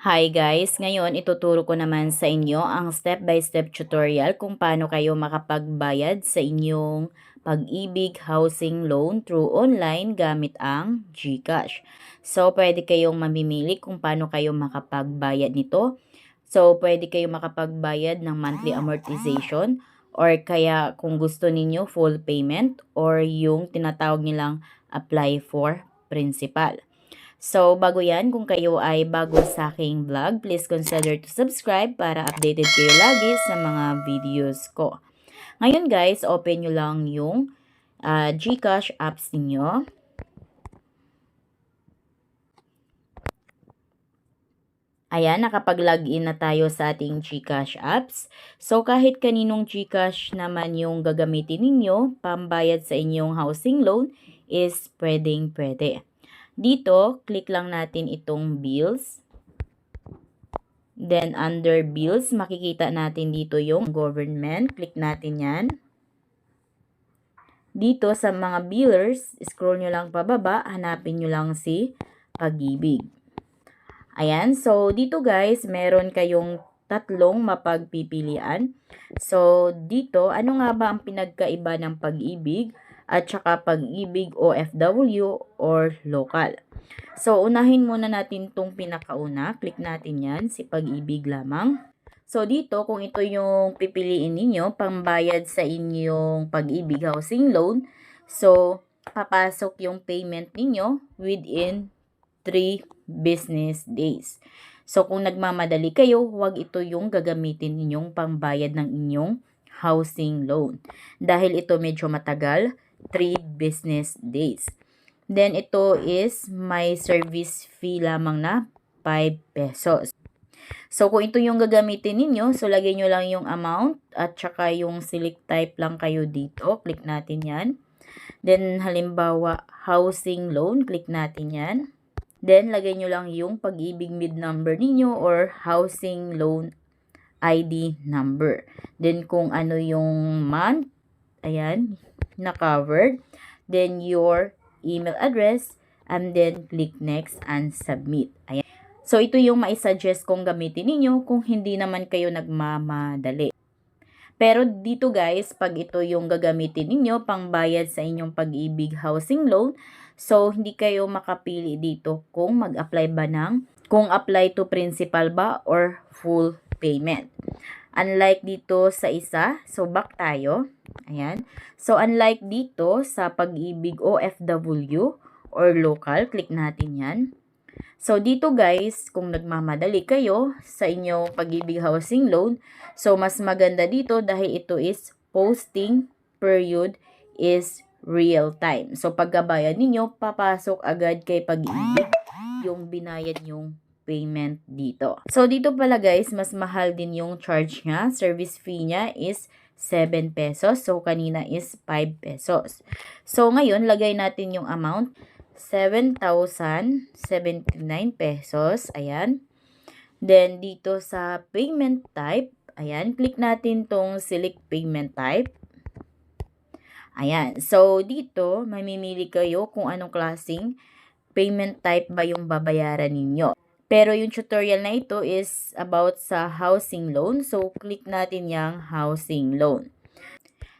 Hi guys! Ngayon ituturo ko naman sa inyo ang step-by-step tutorial kung paano kayo makapagbayad sa inyong Pag-ibig Housing Loan through online gamit ang GCash. So, pwede kayong mamimili kung paano kayo makapagbayad nito. So, pwede kayong makapagbayad ng monthly amortization or kaya kung gusto ninyo full payment or yung tinatawag nilang apply for principal. So, bago yan, kung kayo ay bago sa aking vlog, please consider to subscribe para updated kayo lagi sa mga videos ko. Ngayon guys, open nyo lang yung GCash apps ninyo. Ayan, nakapag-login na tayo sa ating GCash apps. So, kahit kaninong GCash naman yung gagamitin ninyo, pambayad sa inyong housing loan is pwedeng-pwede. Dito, click lang natin itong bills. Then, under bills, makikita natin dito yung government. Click natin yan. Dito sa mga billers, scroll nyo lang pababa, hanapin nyo lang si Pag-ibig. Ayan, so dito guys, meron kayong tatlong mapagpipilian. So, dito, ano nga ba ang pinagkaiba ng Pag-ibig at saka Pag-ibig OFW or local? So, unahin muna natin itong pinakauna. Click natin yan, si Pag-ibig lamang. So, dito, kung ito yung pipiliin ninyo, pambayad sa inyong Pag-ibig Housing Loan, so, papasok yung payment ninyo within 3 business days. So, kung nagmamadali kayo, huwag ito yung gagamitin ninyong pangbayad ng inyong housing loan. Dahil ito medyo matagal, 3 business days. Then, ito is may service fee lamang na 5 pesos. So, kung ito yung gagamitin ninyo, so lagay nyo lang yung amount at saka yung select type lang kayo dito. Click natin yan. Then, halimbawa, housing loan, click natin yan. Then, lagay nyo lang yung Pag-ibig mid number ninyo or housing loan ID number. Then, kung ano yung month, ayan, na-covered. Then, your email address, and then click next and submit. Ayan. So, ito yung maisuggest kong gamitin ninyo kung hindi naman kayo nagmamadali. Pero dito guys, pag ito yung gagamitin ninyo, pangbayad sa inyong Pag-ibig Housing Loan, so hindi kayo makapili dito kung mag-apply ba kung apply to principal ba or full payment. Unlike dito sa isa, so back tayo. Ayan. So, unlike dito sa Pag-ibig OFW or local, click natin yan. So, dito guys, kung nagmamadali kayo sa inyong Pag-ibig Housing Loan, so mas maganda dito dahil ito is posting period is real time. So, pagkabayad ninyo, papasok agad kay Pag-ibig yung binayad yung payment dito. So, dito pala guys, mas mahal din yung charge niya. Service fee niya is 7 pesos. So, kanina is 5 pesos. So, ngayon, lagay natin yung amount. 7,079 pesos. Ayan. Then, dito sa payment type, ayan, click natin tong select payment type. Ayan. So, dito, mamimili kayo kung anong klaseng payment type ba yung babayaran ninyo. Pero yung tutorial na ito is about sa housing loan. So, click natin yung housing loan.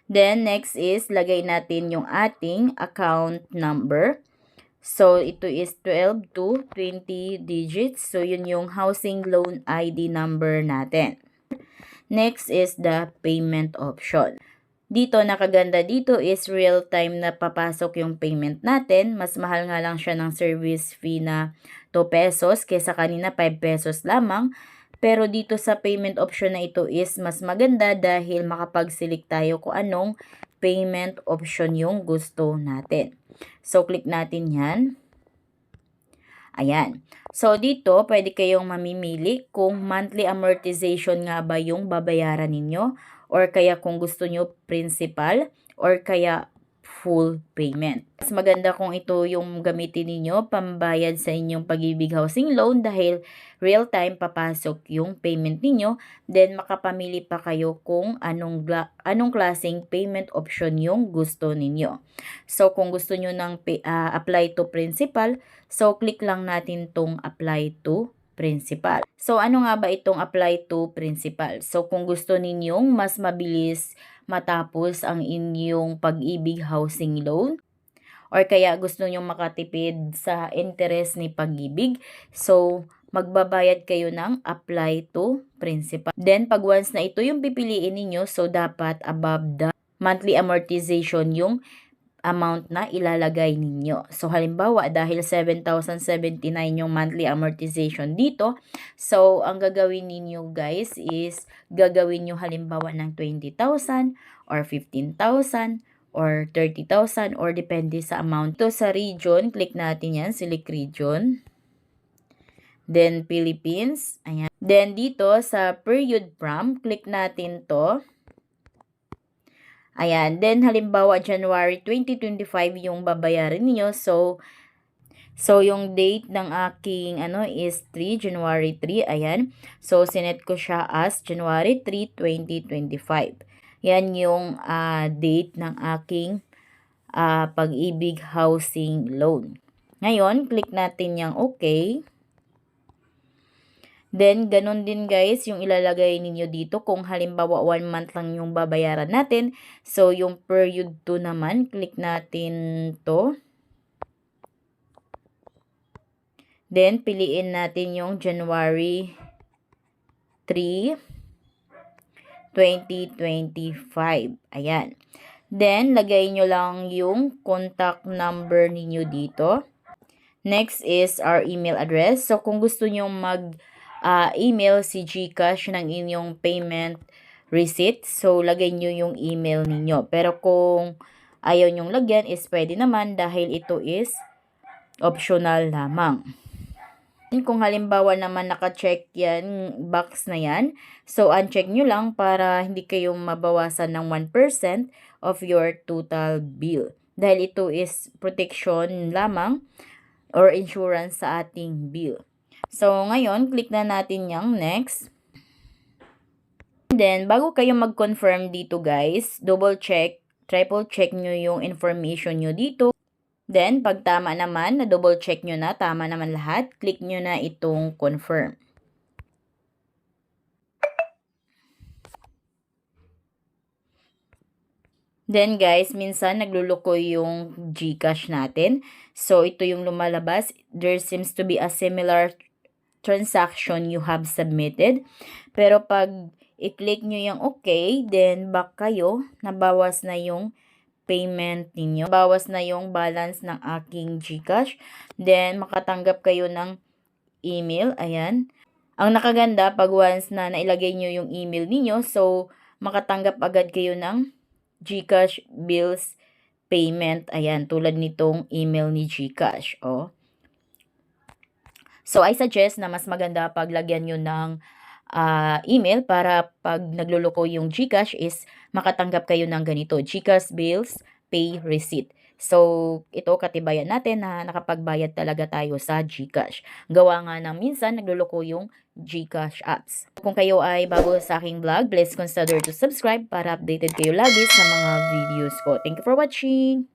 Then, next is, lagay natin yung ating account number. So, ito is 12 to 20 digits. So, yun yung housing loan ID number natin. Next is the payment option. Dito, nakaganda dito is real time na papasok yung payment natin. Mas mahal nga lang siya ng service fee na 2 pesos kesa kanina 5 pesos lamang. Pero dito sa payment option na ito is mas maganda dahil makapag-select tayo kung anong payment option yung gusto natin. So, click natin yan. Ayan. So, dito, pwede kayong mamimili kung monthly amortization nga ba yung babayaran ninyo or kaya kung gusto nyo principal or kaya full payment. Mas maganda kung ito yung gamitin ninyo pambayad sa inyong Pag-ibig Housing Loan dahil real time papasok yung payment ninyo, then makapamili pa kayo kung anong klaseng payment option yung gusto ninyo. So, kung gusto nyo ng apply to principal, so click lang natin tong apply to principal. So, ano nga ba itong apply to principal? So, kung gusto ninyong mas mabilis matapos ang inyong Pag-ibig housing loan, or kaya gusto nyong makatipid sa interest ni Pag-ibig, so, magbabayad kayo ng apply to principal. Then, pag once na ito yung pipiliin ninyo, so, dapat above the monthly amortization yung amount na ilalagay ninyo. So, halimbawa, dahil 7,079 yung monthly amortization dito, so, ang gagawin ninyo guys is, gagawin nyo halimbawa ng 20,000 or 15,000 or 30,000 or depende sa amount. Ito sa region, click natin yan, select region. Then, Philippines. Ayan. Then, dito sa period from, click natin to. Ayan. Then, halimbawa, January 2025 yung babayaran niyo. So, yung date ng aking, is January 3. Ayan. So, sinet ko siya as January 3, 2025. Yan yung date ng aking Pag-ibig housing loan. Ngayon, click natin yung okay. Then, ganun din guys, yung ilalagay ninyo dito kung halimbawa 1 month lang yung babayaran natin. So, yung period 2 naman, click natin to. Then, piliin natin yung January 3, 2025. Ayan. Then, lagay nyo lang yung contact number ninyo dito. Next is our email address. So, kung gusto nyo email si GCash ng inyong payment receipt, so lagay nyo yung email ninyo. Pero kung ayaw nyong lagyan is pwede naman dahil ito is optional lamang. Kung halimbawa naman naka-check yan, box na yan, so uncheck nyo lang para hindi kayo mabawasan ng 1% of your total bill. Dahil ito is protection lamang or insurance sa ating bill. So, ngayon, click na natin yung next. And then, bago kayo mag-confirm dito guys, double check, triple check nyo yung information nyo dito. Then, pag tama naman, na double check nyo na, tama naman lahat, click nyo na itong confirm. Then guys, minsan nagluluko yung GCash natin. So, ito yung lumalabas. There seems to be a similar transaction you have submitted. Pero pag i-click nyo yung okay, then back kayo, nabawas na yung payment ninyo. Nabawas na yung balance ng aking GCash. Then, makatanggap kayo ng email. Ayan. Ang nakaganda, pag once na nailagay nyo yung email ninyo, so, makatanggap agad kayo ng GCash bills payment. Ayan, tulad nitong email ni GCash. Oh. So, I suggest na mas maganda pag lagyan nyo ng email para pag nagluloko yung GCash is makatanggap kayo ng ganito, GCash bills pay receipt. So, ito katibayan natin na nakapagbayad talaga tayo sa GCash. Gawa nga ng minsan nagluloko yung GCash apps. Kung kayo ay bago sa aking vlog, please consider to subscribe para updated kayo lagi sa mga videos ko. Thank you for watching!